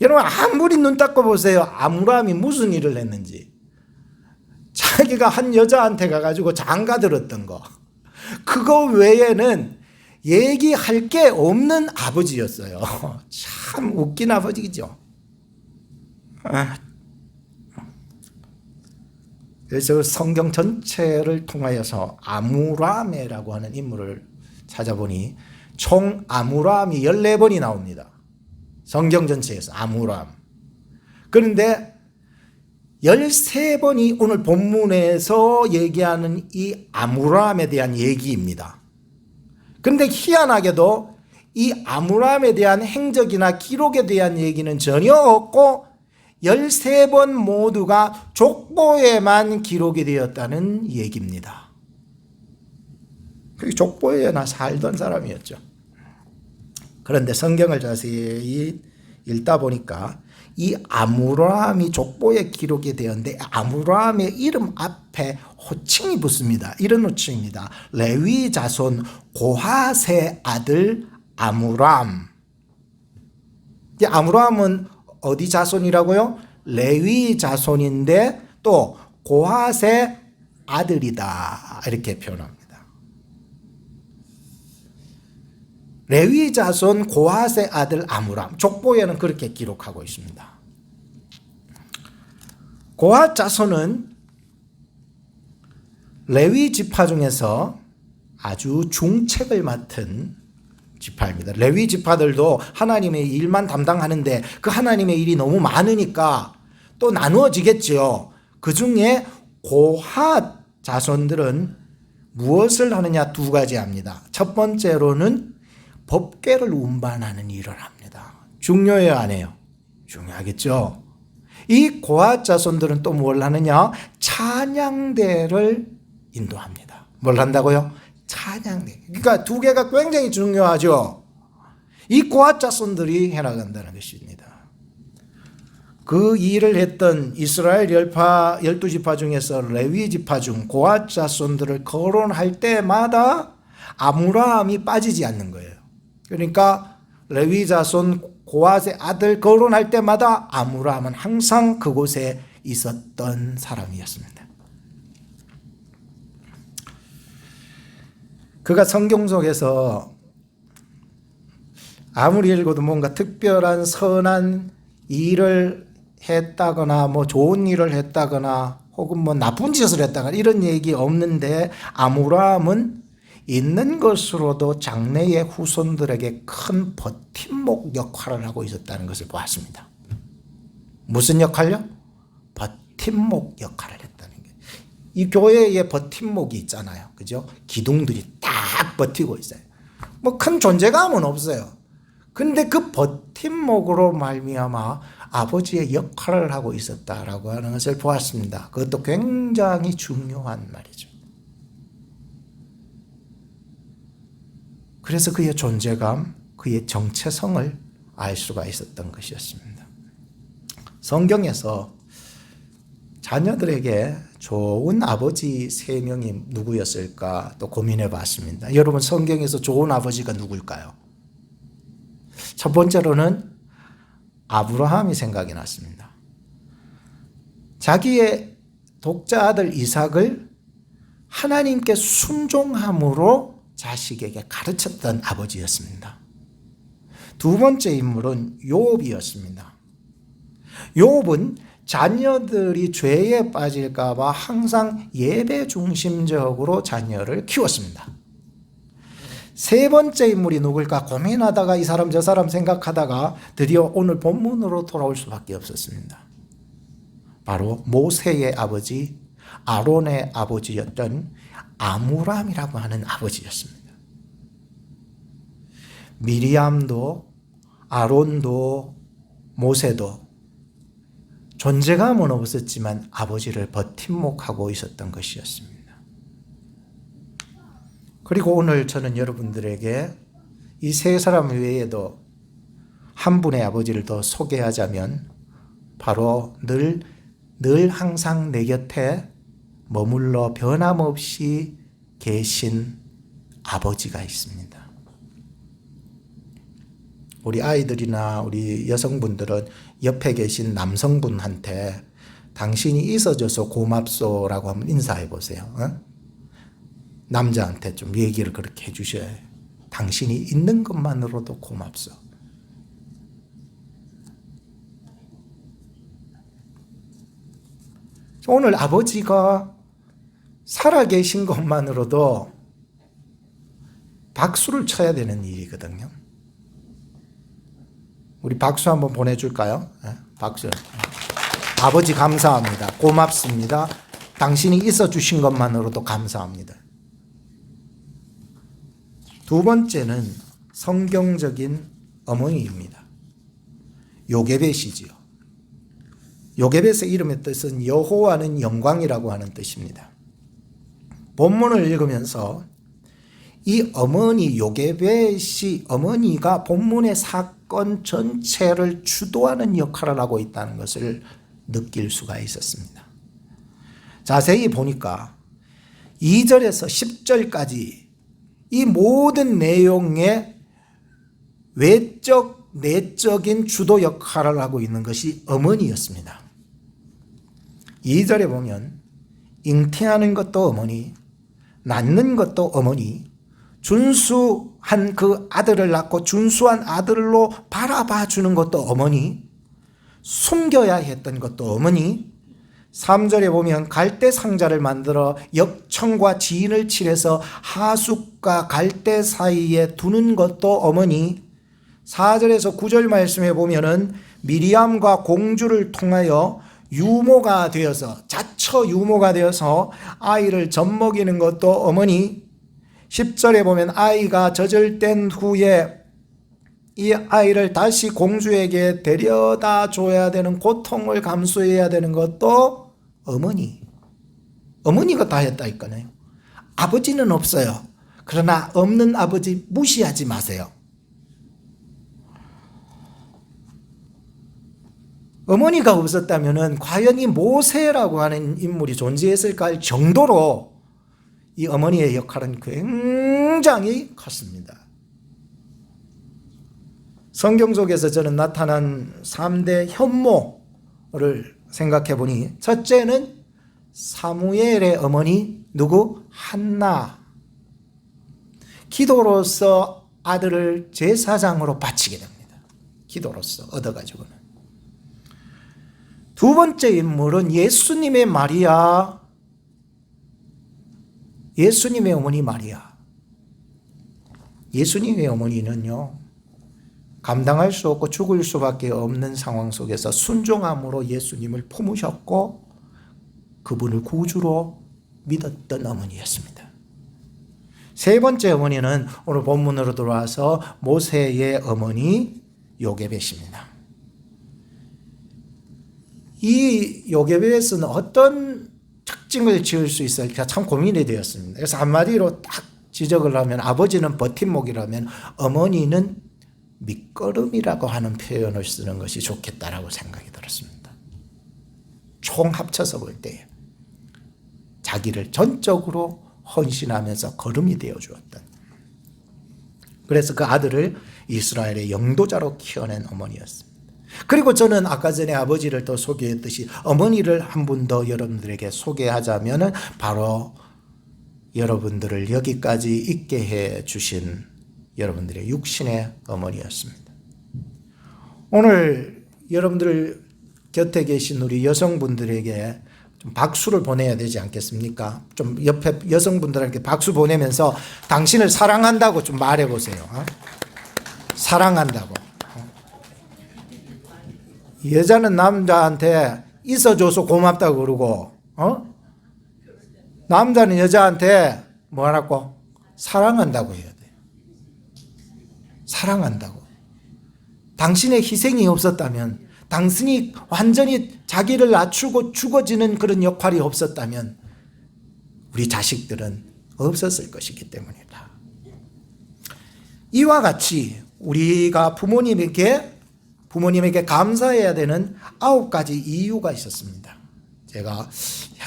여러분 아무리 눈 닦고 보세요. 아므람이 무슨 일을 했는지. 자기가 한 여자한테 가가지고 장가 들었던 거. 그거 외에는 얘기할 게 없는 아버지였어요. 참 웃긴 아버지죠. 그래서 성경 전체를 통하여서 아므라메라고 하는 인물을 찾아보니 총 아므람이 14번이 나옵니다. 성경 전체에서 아므람. 그런데 13번이 오늘 본문에서 얘기하는 이 아므람에 대한 얘기입니다. 그런데 희한하게도 이 아므람에 대한 행적이나 기록에 대한 얘기는 전혀 없고 13번 모두가 족보에만 기록이 되었다는 얘기입니다. 족보에나 살던 사람이었죠. 그런데 성경을 자세히 읽다 보니까 이 아므람이 족보에 기록이 되었는데 아므람의 이름 앞에 호칭이 붙습니다. 이런 호칭입니다. 레위 자손 고핫의 아들 아므람. 아므람은 어디 자손이라고요? 레위 자손인데 또 고핫의 아들이다. 이렇게 표현합니다. 레위 자손 고핫의 아들 아므람. 족보에는 그렇게 기록하고 있습니다. 고핫 자손은 레위 지파 중에서 아주 중책을 맡은 지파입니다. 레위 지파들도 하나님의 일만 담당하는데 그 하나님의 일이 너무 많으니까 또 나누어지겠죠. 그 중에 고핫 자손들은 무엇을 하느냐 두 가지 합니다. 첫 번째로는 법궤를 운반하는 일을 합니다. 중요해요, 안 해요? 중요하겠죠. 이 고핫 자손들은 또 뭘 하느냐? 찬양대를 인도합니다. 뭘 한다고요? 찬양대. 그러니까 두 개가 굉장히 중요하죠. 이 고핫 자손들이 해나간다는 것입니다. 그 일을 했던 이스라엘 12지파 중에서 레위 지파 중 고핫 자손들을 거론할 때마다 아므람이 빠지지 않는 거예요. 그러니까 레위 자손 고핫의 아들 거론할 때마다 아므람은 항상 그곳에 있었던 사람이었습니다. 그가 성경 속에서 아무리 읽어도 뭔가 특별한 선한 일을 했다거나 뭐 좋은 일을 했다거나 혹은 뭐 나쁜 짓을 했다거나 이런 얘기 없는데 아므람은 있는 것으로도 장래의 후손들에게 큰 버팀목 역할을 하고 있었다는 것을 보았습니다. 무슨 역할요? 버팀목 역할을 했다는 게. 이 교회에 버팀목이 있잖아요. 그죠? 기둥들이 딱 버티고 있어요. 뭐 큰 존재감은 없어요. 근데 그 버팀목으로 말미암아 아버지의 역할을 하고 있었다라고 하는 것을 보았습니다. 그것도 굉장히 중요한 말이죠. 그래서 그의 존재감, 그의 정체성을 알 수가 있었던 것이었습니다. 성경에서 자녀들에게 좋은 아버지 3명이 누구였을까 또 고민해 봤습니다. 여러분, 성경에서 좋은 아버지가 누굴까요? 첫 번째로는 아브라함이 생각이 났습니다. 자기의 독자 아들 이삭을 하나님께 순종함으로 자식에게 가르쳤던 아버지였습니다. 두 번째 인물은 욥이었습니다. 욥은 자녀들이 죄에 빠질까 봐 항상 예배 중심적으로 자녀를 키웠습니다. 세 번째 인물이 누굴까 고민하다가 이 사람 저 사람 생각하다가 드디어 오늘 본문으로 돌아올 수밖에 없었습니다. 바로 모세의 아버지, 아론의 아버지였던 아므람이라고 하는 아버지였습니다. 미리암도 아론도 모세도 존재감은 없었지만 아버지를 버팀목하고 있었던 것이었습니다. 그리고 오늘 저는 여러분들에게 이 세 사람 외에도 한 분의 아버지를 더 소개하자면 바로 늘 항상 내 곁에 머물러 변함없이 계신 아버지가 있습니다. 우리 아이들이나 우리 여성분들은 옆에 계신 남성분한테 당신이 있어줘서 고맙소라고 한번 인사해 보세요. 남자한테 좀 얘기를 그렇게 해주셔야 해요. 당신이 있는 것만으로도 고맙소. 오늘 아버지가 살아계신 것만으로도 박수를 쳐야 되는 일이거든요. 우리 박수 한번 보내줄까요? 박수. 아버지 감사합니다. 고맙습니다. 당신이 있어 주신 것만으로도 감사합니다. 두 번째는 성경적인 어머니입니다. 요게벳이지요. 요게벳의 이름의 뜻은 여호와는 영광이라고 하는 뜻입니다. 본문을 읽으면서 이 어머니 요게벳이 어머니가 본문의 사건 전체를 주도하는 역할을 하고 있다는 것을 느낄 수가 있었습니다. 자세히 보니까 2절에서 10절까지 이 모든 내용의 외적, 내적인 주도 역할을 하고 있는 것이 어머니였습니다. 2절에 보면 잉태하는 것도 어머니, 낳는 것도 어머니, 준수한 그 아들을 낳고 준수한 아들로 바라봐 주는 것도 어머니, 숨겨야 했던 것도 어머니, 3절에 보면 갈대 상자를 만들어 역청과 진을 칠해서 하숫과 갈대 사이에 두는 것도 어머니, 4절에서 9절 말씀에 보면은 미리암과 공주를 통하여 유모가 되어서 자처 유모가 되어서 아이를 젖먹이는 것도 어머니, 10절에 보면 아이가 젖을 후에 이 아이를 다시 공주에게 데려다 줘야 되는 고통을 감수해야 되는 것도 어머니. 어머니가 다 했다니까요. 아버지는 없어요. 그러나 없는 아버지 무시하지 마세요. 어머니가 없었다면 과연 이 모세라고 하는 인물이 존재했을까 할 정도로 이 어머니의 역할은 굉장히 컸습니다. 성경 속에서 저는 나타난 3대 현모를 생각해 보니, 첫째는 사무엘의 어머니 누구? 한나. 기도로서 아들을 제사장으로 바치게 됩니다. 기도로서 얻어가지고는. 두 번째 인물은 예수님의 마리아, 예수님의 어머니 마리아. 예수님의 어머니는요, 감당할 수 없고 죽을 수밖에 없는 상황 속에서 순종함으로 예수님을 품으셨고 그분을 구주로 믿었던 어머니였습니다. 세 번째 어머니는 오늘 본문으로 들어와서 모세의 어머니 요게벳입니다. 이 요게벳은 어떤 특징을 지을 수 있을까 참 고민이 되었습니다. 그래서 한마디로 딱 지적을 하면 아버지는 버팀목이라면 어머니는 밑거름이라고 하는 표현을 쓰는 것이 좋겠다라고 생각이 들었습니다. 총 합쳐서 볼 때 자기를 전적으로 헌신하면서 거름이 되어 주었던, 그래서 그 아들을 이스라엘의 영도자로 키워낸 어머니였습니다. 그리고 저는 아까 전에 아버지를 또 소개했듯이 어머니를 한 분 더 여러분들에게 소개하자면 바로 여러분들을 여기까지 있게 해 주신 여러분들의 육신의 어머니였습니다. 오늘 여러분들 곁에 계신 우리 여성분들에게 좀 박수를 보내야 되지 않겠습니까? 좀 옆에 여성분들에게 박수 보내면서 당신을 사랑한다고 좀 말해보세요. 사랑한다고. 여자는 남자한테 있어줘서 고맙다고 그러고, 남자는 여자한테 뭐라고? 사랑한다고 해야 돼. 사랑한다고. 당신의 희생이 없었다면, 당신이 완전히 자기를 낮추고 죽어지는 그런 역할이 없었다면 우리 자식들은 없었을 것이기 때문이다. 이와 같이 우리가 부모님에게 감사해야 되는 9가지 이유가 있었습니다. 제가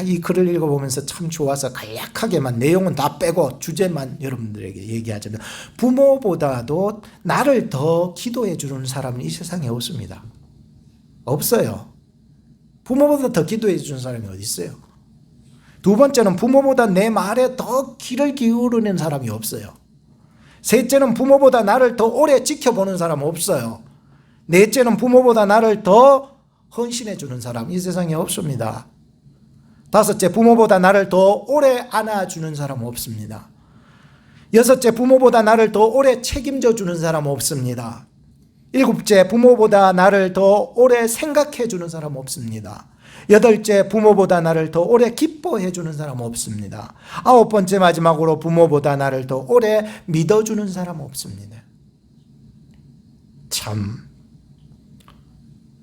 이 글을 읽어보면서 참 좋아서 간략하게만, 내용은 다 빼고 주제만 여러분들에게 얘기하자면, 부모보다도 나를 더 기도해 주는 사람은 이 세상에 없습니다. 없어요. 부모보다 더 기도해 주는 사람이 어디 있어요? 두 번째는 부모보다 내 말에 더 귀를 기울이는 사람이 없어요. 셋째는 부모보다 나를 더 오래 지켜보는 사람 없어요. 넷째는 부모보다 나를 더 헌신해 주는 사람 이 세상에 없습니다. 다섯째, 부모보다 나를 더 오래 안아주는 사람 없습니다. 여섯째, 부모보다 나를 더 오래 책임져 주는 사람 없습니다. 일곱째, 부모보다 나를 더 오래 생각해 주는 사람 없습니다. 여덟째, 부모보다 나를 더 오래 기뻐해 주는 사람 없습니다. 아홉 번째, 마지막으로 부모보다 나를 더 오래 믿어주는 사람 없습니다. 참,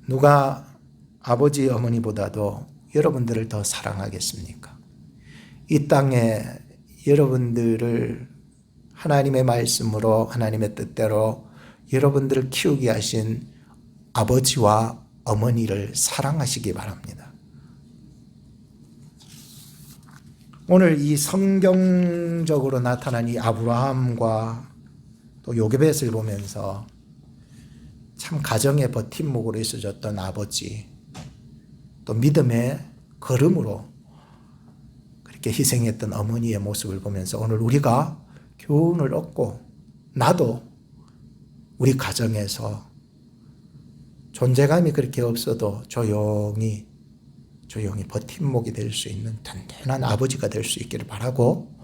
누가 아버지 어머니보다도 여러분들을 더 사랑하겠습니까? 이 땅에 여러분들을 하나님의 말씀으로, 하나님의 뜻대로 여러분들을 키우게 하신 아버지와 어머니를 사랑하시기 바랍니다. 오늘 이 성경적으로 나타난 이 아브라함과 또 요게벳을 보면서 참 가정의 버팀목으로 있어줬던 아버지, 또 믿음의 걸음으로 그렇게 희생했던 어머니의 모습을 보면서 오늘 우리가 교훈을 얻고, 나도 우리 가정에서 존재감이 그렇게 없어도 조용히 버팀목이 될 수 있는 든든한 아버지가 될 수 있기를 바라고,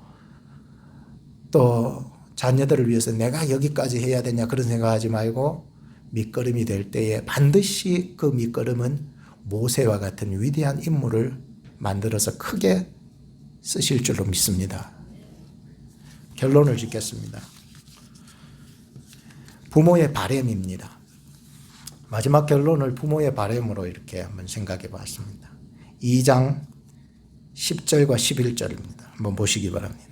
또 자녀들을 위해서 내가 여기까지 해야 되냐 그런 생각하지 말고 밑거름이 될 때에 반드시 그 밑거름은 모세와 같은 위대한 인물을 만들어서 크게 쓰실 줄로 믿습니다. 결론을 짓겠습니다. 부모의 바램입니다. 마지막 결론을 부모의 바램으로 이렇게 한번 생각해 봤습니다. 2장 10절과 11절입니다. 한번 보시기 바랍니다.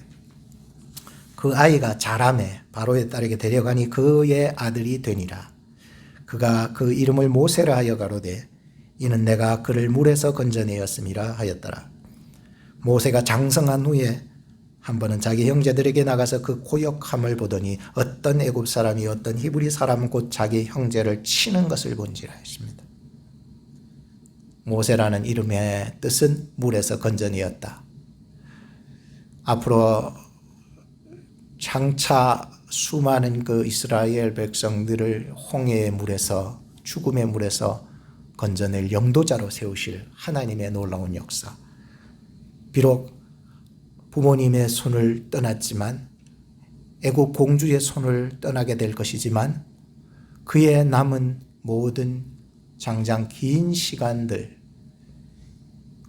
그 아이가 자라매 바로의 딸에게 데려가니 그의 아들이 되니라. 그가 그 이름을 모세라 하여 가로되 이는 내가 그를 물에서 건져내었음이라 하였더라. 모세가 장성한 후에 한 번은 자기 형제들에게 나가서 그 고역함을 보더니 어떤 애굽 사람이 어떤 히브리 사람 곧 자기 형제를 치는 것을 본지라 했습니다. 모세라는 이름의 뜻은 물에서 건져내었다. 앞으로 장차 수많은 그 이스라엘 백성들을 홍해의 물에서, 죽음의 물에서 건져낼 영도자로 세우실 하나님의 놀라운 역사. 비록 부모님의 손을 떠났지만, 애굽 공주의 손을 떠나게 될 것이지만, 그의 남은 모든 장장 긴 시간들,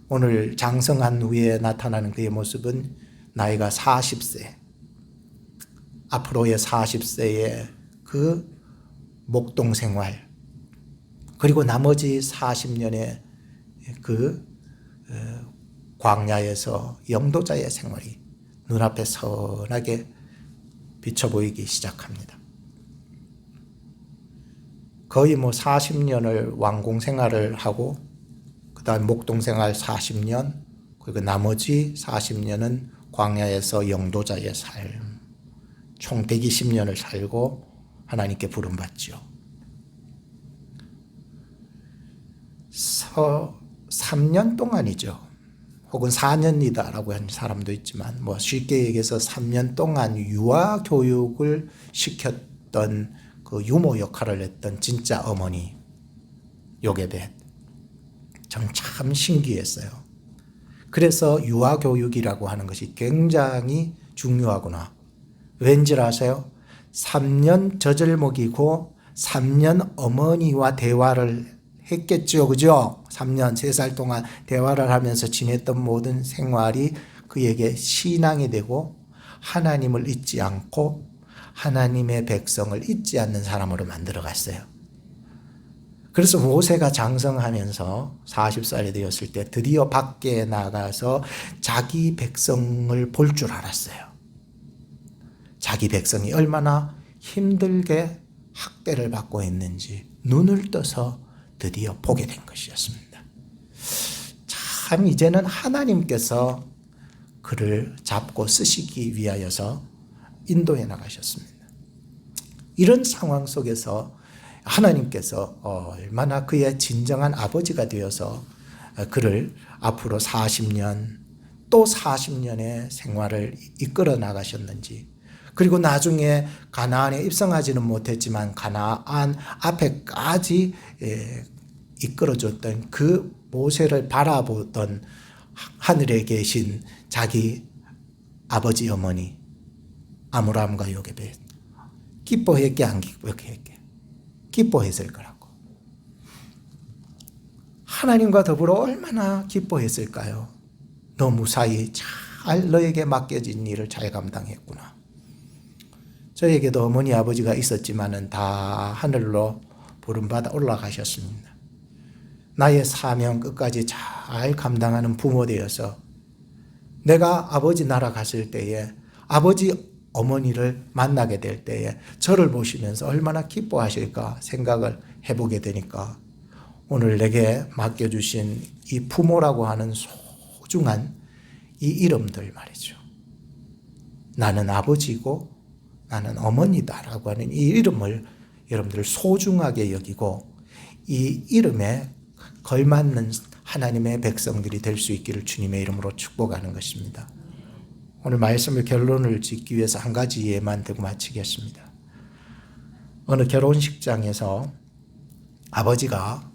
오늘 장성한 후에 나타나는 그의 모습은 나이가 40세, 앞으로의 40세의 그 목동 생활, 그리고 나머지 40년의 그 광야에서 영도자의 생활이 눈앞에 선하게 비쳐 보이기 시작합니다. 거의 40년을 왕궁 생활을 하고 그 다음 목동 생활 40년, 그리고 나머지 40년은 광야에서 영도자의 삶, 총 120년을 살고 하나님께 부름받죠. 3년 동안이죠. 혹은 4년이다라고 하는 사람도 있지만 쉽게 얘기해서 3년 동안 유아 교육을 시켰던 그 유모 역할을 했던 진짜 어머니 요게벳. 전 참 신기했어요. 그래서 유아 교육이라고 하는 것이 굉장히 중요하구나. 왠지 아세요? 3년 젖을 먹이고 3년 어머니와 대화를 했겠죠. 그죠? 3년, 3살 동안 대화를 하면서 지냈던 모든 생활이 그에게 신앙이 되고 하나님을 잊지 않고 하나님의 백성을 잊지 않는 사람으로 만들어 갔어요. 그래서 모세가 장성하면서 40살이 되었을 때 드디어 밖에 나가서 자기 백성을 볼 줄 알았어요. 자기 백성이 얼마나 힘들게 학대를 받고 있는지 눈을 떠서 드디어 보게 된 것이었습니다. 참 이제는 하나님께서 그를 잡고 쓰시기 위하여서 인도해 나가셨습니다. 이런 상황 속에서 하나님께서 얼마나 그의 진정한 아버지가 되어서 그를 앞으로 40년 또 40년의 생활을 이끌어 나가셨는지, 그리고 나중에 가나안에 입성하지는 못했지만 가나안 앞에까지 이끌어줬던 그 모세를 바라보던 하늘에 계신 자기 아버지 어머니 아므람과 요게벳 기뻐했게 안 기뻐했게? 기뻐했을 거라고. 하나님과 더불어 얼마나 기뻐했을까요? 너 무사히 잘 너에게 맡겨진 일을 잘 감당했구나. 저에게도 어머니 아버지가 있었지만은 다 하늘로 부름받아 올라가셨습니다. 나의 사명 끝까지 잘 감당하는 부모 되어서 내가 아버지 나라 갔을 때에 아버지 어머니를 만나게 될 때에 저를 보시면서 얼마나 기뻐하실까 생각을 해보게 되니까 오늘 내게 맡겨주신 이 부모라고 하는 소중한 이 이름들 말이죠. 나는 아버지고 나는 어머니다라고 하는 이 이름을 여러분들 소중하게 여기고 이 이름에 걸맞는 하나님의 백성들이 될 수 있기를 주님의 이름으로 축복하는 것입니다. 오늘 말씀을 결론을 짓기 위해서 한 가지 예만 들고 마치겠습니다. 어느 결혼식장에서 아버지가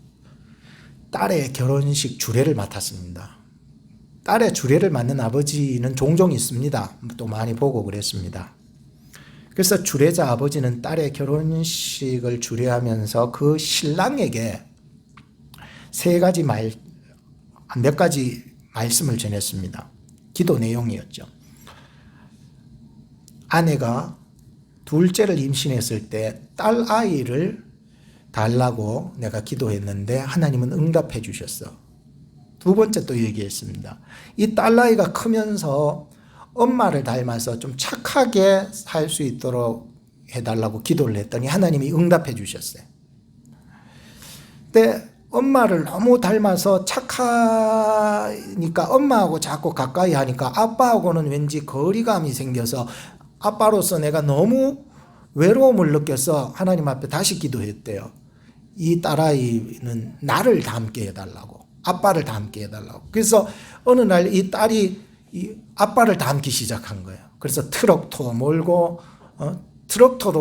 딸의 결혼식 주례를 맡았습니다. 딸의 주례를 맡는 아버지는 종종 있습니다. 또 많이 보고 그랬습니다. 그래서 주례자 아버지는 딸의 결혼식을 주례하면서 그 신랑에게 몇 가지 말씀을 전했습니다. 기도 내용이었죠. 아내가 둘째를 임신했을 때 딸 아이를 달라고 내가 기도했는데 하나님은 응답해 주셨어. 두 번째 또 얘기했습니다. 이 딸 아이가 크면서 엄마를 닮아서 좀 착하게 살 수 있도록 해달라고 기도를 했더니 하나님이 응답해 주셨어요. 근데 엄마를 너무 닮아서 착하니까 엄마하고 자꾸 가까이 하니까 아빠하고는 왠지 거리감이 생겨서 아빠로서 내가 너무 외로움을 느껴서 하나님 앞에 다시 기도했대요. 이 딸아이는 나를 닮게 해달라고, 아빠를 닮게 해달라고. 그래서 어느 날 이 딸이 이 아빠를 닮기 시작한 거예요. 그래서 트럭터도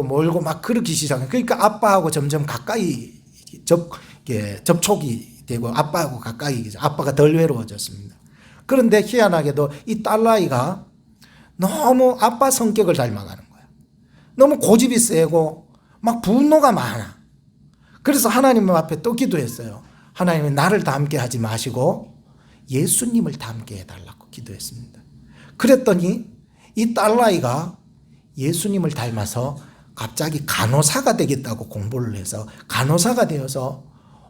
몰고 막 그러기 시작한. 그러니까 아빠하고 점점 가까이 접촉이 되고 아빠하고 가까이, 아빠가 덜 외로워졌습니다. 그런데 희한하게도 이 딸아이가 너무 아빠 성격을 닮아가는 거야. 너무 고집이 세고 막 분노가 많아. 그래서 하나님 앞에 또 기도했어요. 하나님은 나를 닮게 하지 마시고 예수님을 닮게 해달라고 기도했습니다. 그랬더니 이 딸아이가 예수님을 닮아서 갑자기 간호사가 되겠다고 공부를 해서 간호사가 되어서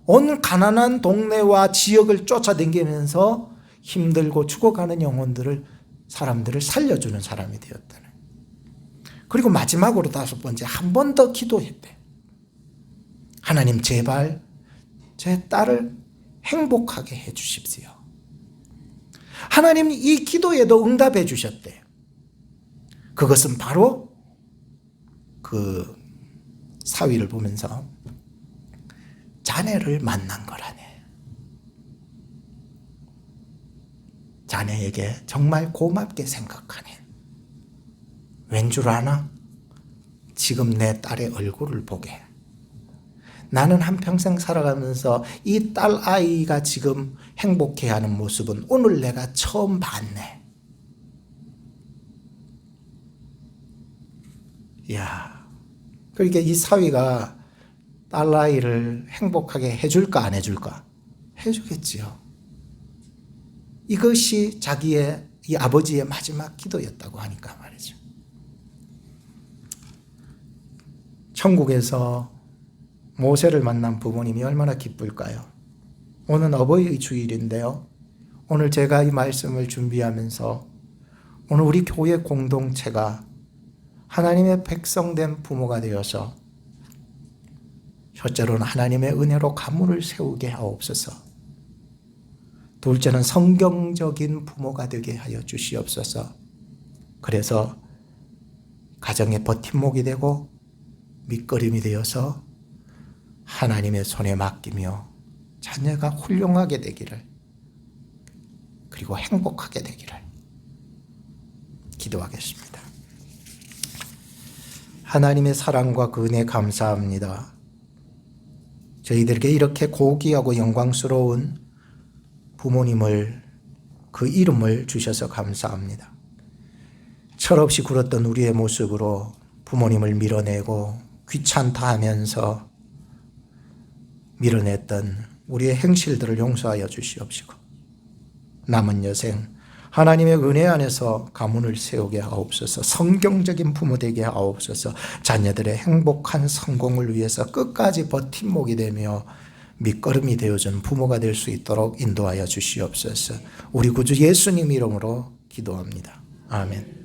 온 가난한 동네와 지역을 쫓아다니면서 힘들고 죽어가는 영혼들을, 사람들을 살려주는 사람이 되었다는. 그리고 마지막으로 5번째, 한 번 더 기도했대. 하나님, 제발 제 딸을 행복하게 해 주십시오. 하나님 이 기도에도 응답해 주셨대. 그것은 바로 그 사위를 보면서 자네를 만난 거라네. 자네에게 정말 고맙게 생각하네. 왠 줄 아나? 지금 내 딸의 얼굴을 보게. 나는 한평생 살아가면서 이 딸 아이가 지금 행복해하는 모습은 오늘 내가 처음 봤네. 이야, 그러니까 이 사위가 딸 아이를 행복하게 해줄까 안 해줄까? 해주겠지요. 이것이 자기의 이 아버지의 마지막 기도였다고 하니까 말이죠. 천국에서 모세를 만난 부모님이 얼마나 기쁠까요? 오늘 어버이 주일인데요. 오늘 제가 이 말씀을 준비하면서 오늘 우리 교회 공동체가 하나님의 백성된 부모가 되어서 첫째로는 하나님의 은혜로 가문을 세우게 하옵소서. 둘째는 성경적인 부모가 되게 하여 주시옵소서. 그래서 가정의 버팀목이 되고 밑거름이 되어서 하나님의 손에 맡기며 자녀가 훌륭하게 되기를, 그리고 행복하게 되기를 기도하겠습니다. 하나님의 사랑과 그 은혜 감사합니다. 저희들에게 이렇게 고귀하고 영광스러운 부모님을, 그 이름을 주셔서 감사합니다. 철없이 굴었던 우리의 모습으로 부모님을 밀어내고 귀찮다 하면서 밀어냈던 우리의 행실들을 용서하여 주시옵시고, 남은 여생 하나님의 은혜 안에서 가문을 세우게 하옵소서. 성경적인 부모 되게 하옵소서. 자녀들의 행복한 성공을 위해서 끝까지 버팀목이 되며 밑거름이 되어준 부모가 될 수 있도록 인도하여 주시옵소서. 우리 구주 예수님 이름으로 기도합니다. 아멘.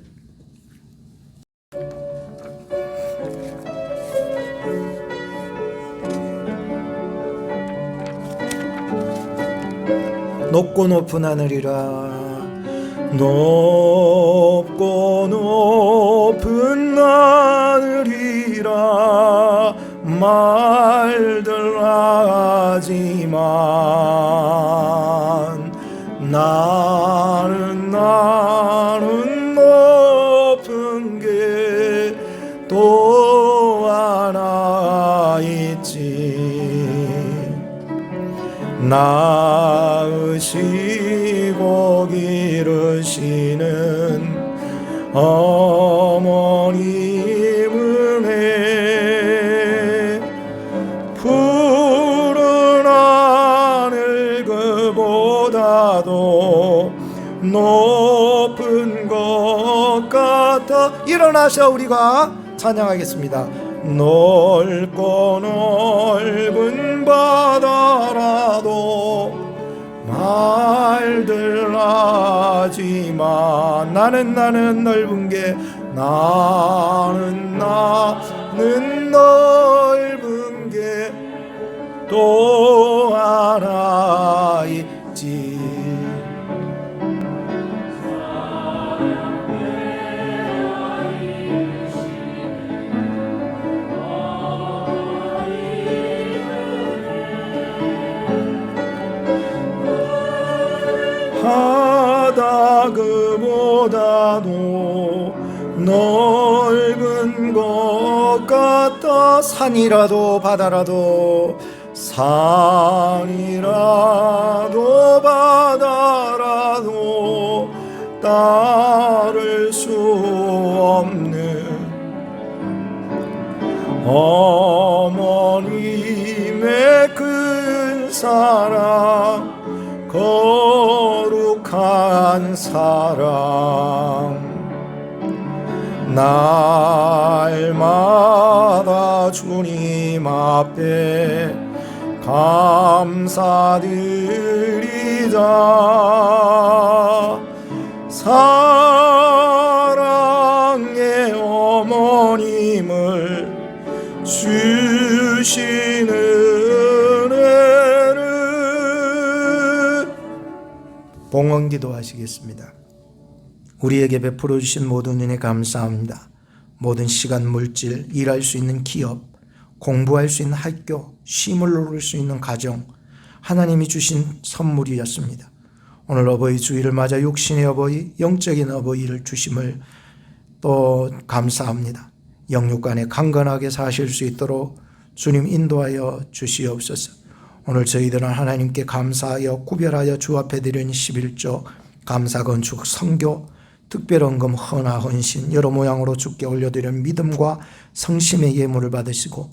높고 높은 하늘이라, 높고 높은 하늘이라 말들 하지만 나는 높은 게 또 하나 있지. 낳으시고 기르시는 어머님 은혜, 푸른 하늘 그보다도 높은 것 같아. 일어나서 우리가 찬양하겠습니다. 넓고 넓은 바다라도 말들 하지만 나는 넓은 게, 나는 넓은 게 또 하나 있지. 바다 그보다도 넓은 것 같다. 산이라도 바다라도, 산이라도 바다라도 따를 수 없는 어머님의 큰 사랑, 거룩한 사랑, 날마다 주님 앞에 감사드리자. 사랑의 어머니 기도하시겠습니다. 우리에게 베풀어 주신 모든 은혜 감사합니다. 모든 시간, 물질, 일할 수 있는 기업, 공부할 수 있는 학교, 쉼을 누릴 수 있는 가정, 하나님이 주신 선물이었습니다. 오늘 어버이 주일을 맞아 육신의 어버이, 영적인 어버이를 주심을 또 감사합니다. 영육간에 강건하게 사실 수 있도록 주님 인도하여 주시옵소서. 오늘 저희들은 하나님께 감사하여 구별하여 주 앞에 드리는 11조, 감사 건축, 성교, 특별헌금, 헌화, 헌신 여러 모양으로 주께 올려드리는 믿음과 성심의 예물을 받으시고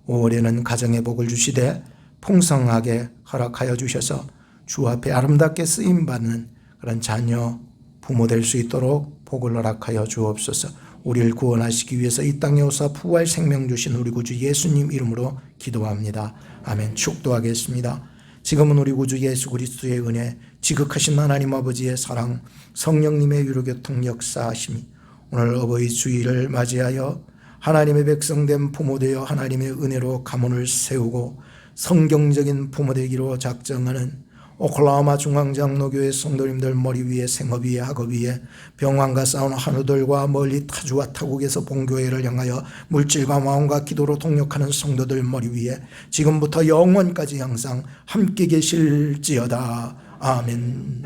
올해는 가정의 복을 주시되 풍성하게 허락하여 주셔서 주 앞에 아름답게 쓰임받는 그런 자녀, 부모 될 수 있도록 복을 허락하여 주옵소서. 우리를 구원하시기 위해서 이 땅에 오사 부활 생명 주신 우리 구주 예수님 이름으로 기도합니다. 아멘. 축도하겠습니다. 지금은 우리 구주 예수 그리스도의 은혜, 지극하신 하나님 아버지의 사랑, 성령님의 유로교통 역사하심이 오늘 어버이 주일을 맞이하여 하나님의 백성된 부모 되어 하나님의 은혜로 가문을 세우고 성경적인 부모 되기로 작정하는 오클라호마 중앙장로교회 성도님들 머리 위에 생업 위에 학업 위에 병환과 싸우는 한우들과 멀리 타주와 타국에서 본교회를 향하여 물질과 마음과 기도로 동력하는 성도들 머리 위에 지금부터 영원까지 항상 함께 계실지어다. 아멘.